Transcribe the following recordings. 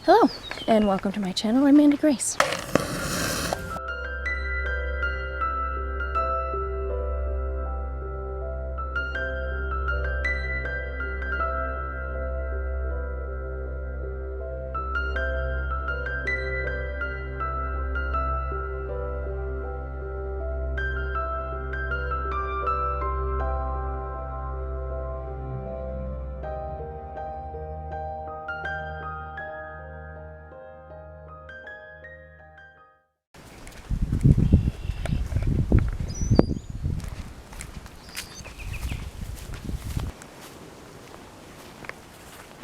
Hello, and welcome to my channel. I'm Mandi Grace.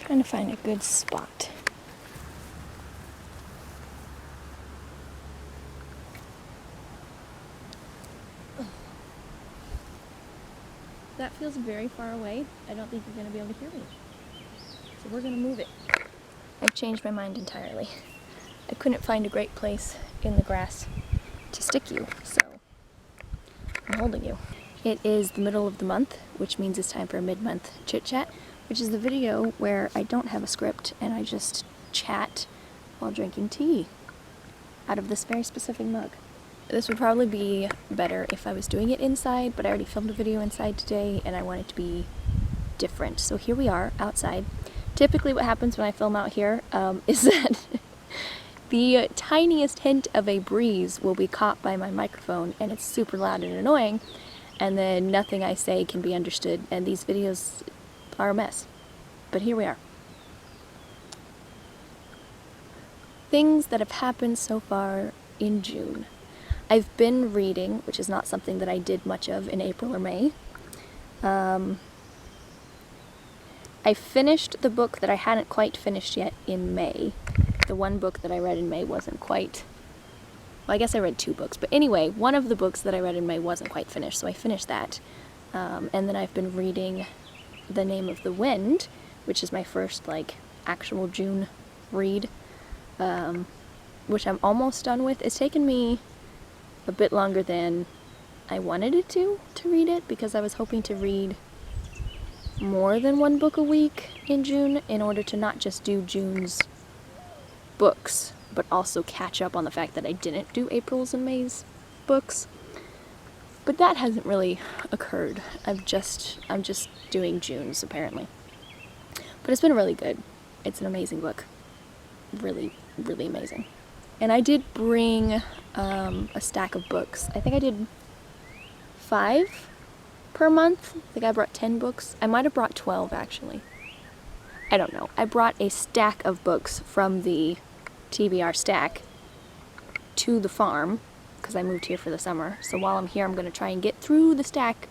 Trying to find a good spot. That feels very far away. I don't think you're going to be able to hear me. So we're going to move it. I've changed my mind entirely. I couldn't find a great place in the grass to stick you, so I'm holding you. It is the middle of the month, which means it's time for a mid-month chit-chat, which is the video where I don't have a script and I just chat while drinking tea out of this very specific mug. This would probably be better if I was doing it inside, but I already filmed a video inside today and I want it to be different. So here we are outside. Typically what happens when I film out here is that the tiniest hint of a breeze will be caught by my microphone and it's super loud and annoying, and then nothing I say can be understood, and these videos are a mess. But here we are. Things that have happened so far in June. I've been reading, which is not something that I did much of in April or May. I finished the book that I hadn't quite finished yet in May. The one book that I read in May wasn't quite... Well, I guess I read two books, but anyway, one of the books that I read in May wasn't quite finished, so I finished that. And then I've been reading The Name of the Wind, which is my first, actual June read, which I'm almost done with. It's taken me a bit longer than I wanted it to read it, because I was hoping to read more than one book a week in June in order to not just do June's books, but also catch up on the fact that I didn't do April's and May's books. But that hasn't really occurred. I'm just doing June's, apparently. But it's been really good. It's an amazing book. Really, really amazing. And I did bring a stack of books. I think I did 5 per month. I think I brought 10 books. I might have brought 12, actually. I don't know. I brought a stack of books from the TBR stack to the farm, because I moved here for the summer. So while I'm here, I'm going to try and get through the stack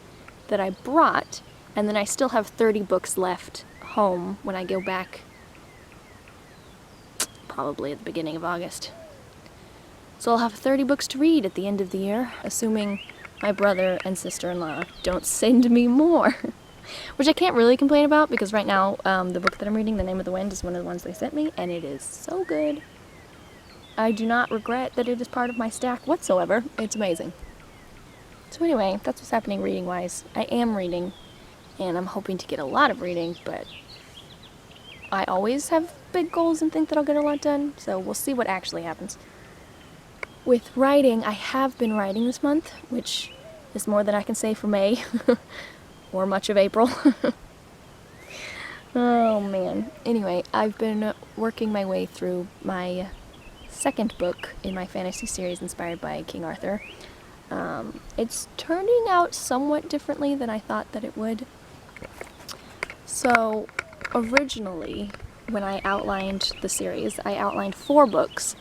that I brought, and then I still have 30 books left home when I go back, probably at the beginning of August. So I'll have 30 books to read at the end of the year, assuming my brother and sister-in-law don't send me more. Which I can't really complain about, because right now the book that I'm reading, The Name of the Wind, is one of the ones they sent me, and it is so good. I do not regret that it is part of my stack whatsoever. It's amazing. So anyway, that's what's happening reading-wise. I am reading, and I'm hoping to get a lot of reading, but I always have big goals and think that I'll get a lot done, so we'll see what actually happens. With writing, I have been writing this month, which is more than I can say for May, or much of April. Oh man. Anyway, I've been working my way through my second book in my fantasy series inspired by King Arthur. It's turning out somewhat differently than I thought that it would. So, originally, when I outlined the series, I outlined 4 books.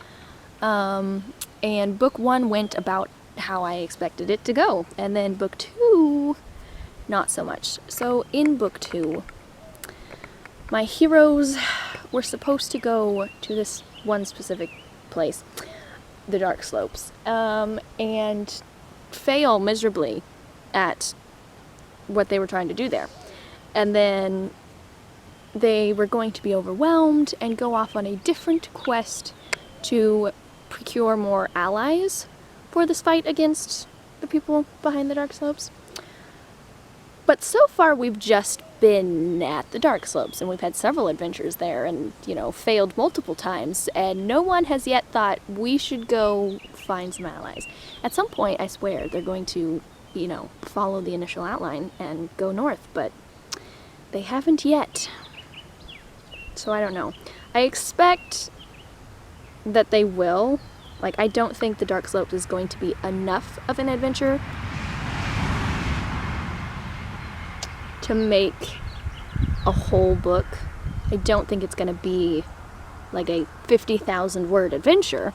And book 1 went about how I expected it to go. And then book 2, not so much. So in book 2, my heroes were supposed to go to this one specific place, the Dark Slopes, and fail miserably at what they were trying to do there. And then they were going to be overwhelmed and go off on a different quest to procure more allies for this fight against the people behind the Dark Slopes. But so far we've just been at the Dark Slopes, and we've had several adventures there, and, you know, failed multiple times, and no one has yet thought we should go find some allies. At some point, I swear, they're going to, you know, follow the initial outline and go north, but they haven't yet. So I don't know. I expect that they will. Like, I don't think the Dark Slopes is going to be enough of an adventure to make a whole book. I don't think it's going to be like a 50,000 word adventure,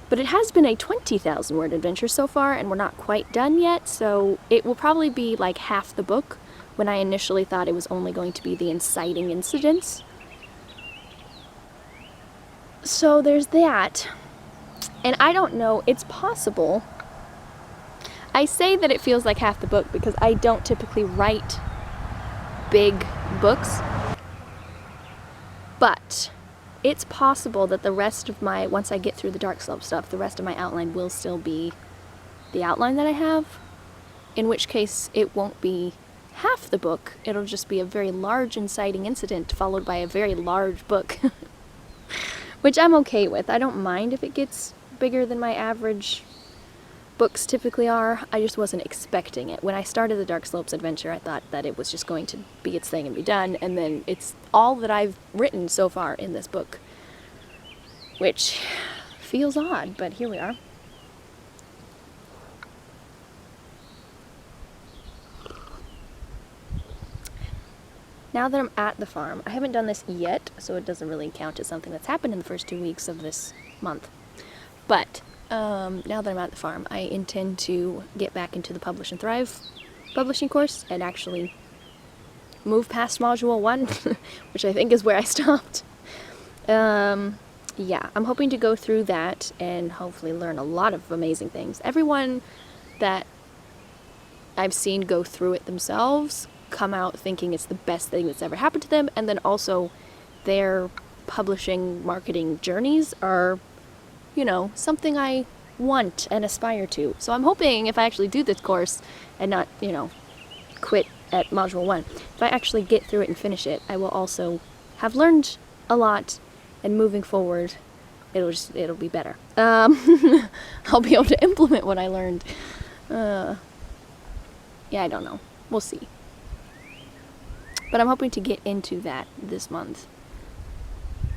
but it has been a 20,000 word adventure so far, and we're not quite done yet, so it will probably be like half the book, when I initially thought it was only going to be the inciting incidents. So there's that. And I don't know, it's possible. I say that it feels like half the book because I don't typically write big books, but it's possible that the rest of my, once I get through the Dark Slope stuff, the rest of my outline will still be the outline that I have, in which case it won't be half the book, it'll just be a very large inciting incident followed by a very large book. Which I'm okay with. I don't mind if it gets bigger than my average books typically are. I just wasn't expecting it. When I started the Dark Slopes adventure, I thought that it was just going to be its thing and be done, and then it's all that I've written so far in this book. Which feels odd, but here we are. Now that I'm at the farm, I haven't done this yet, so it doesn't really count as something that's happened in the first 2 weeks of this month. But now that I'm at the farm, I intend to get back into the Publish and Thrive publishing course and actually move past Module 1, which I think is where I stopped. Yeah, I'm hoping to go through that and hopefully learn a lot of amazing things. Everyone that I've seen go through it themselves come out thinking it's the best thing that's ever happened to them, and then also their publishing marketing journeys are, you know, something I want and aspire to. So I'm hoping if I actually do this course and not, you know, quit at Module 1, if I actually get through it and finish it, I will also have learned a lot, and moving forward it'll be better. I'll be able to implement what I learned. Yeah, I don't know. We'll see. But I'm hoping to get into that this month,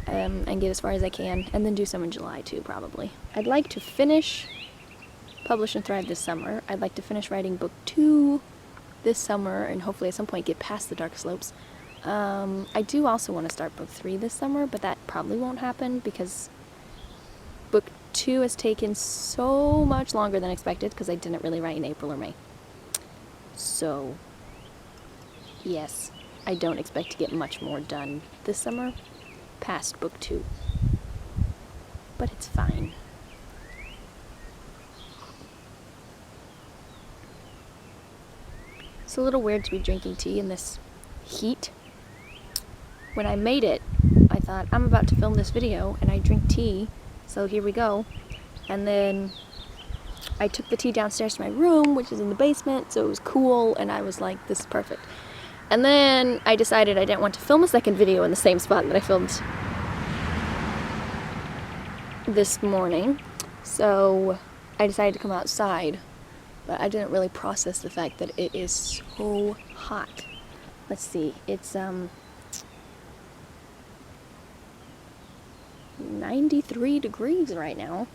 and get as far as I can, and then do some in July too, probably. I'd like to finish Publish and Thrive this summer. I'd like to finish writing book 2 this summer, and hopefully at some point get past the Dark Slopes. I do also want to start book 3 this summer, but that probably won't happen because book 2 has taken so much longer than expected because I didn't really write in April or May. So, yes. I don't expect to get much more done this summer past book 2. But it's fine. It's a little weird to be drinking tea in this heat. When I made it, I thought, I'm about to film this video and I drink tea, so here we go. And then I took the tea downstairs to my room, which is in the basement, so it was cool, and I was like, this is perfect. And then I decided I didn't want to film a second video in the same spot that I filmed this morning, so I decided to come outside, but I didn't really process the fact that it is so hot. Let's see, it's 93 degrees right now,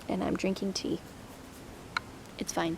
and I'm drinking tea. It's fine.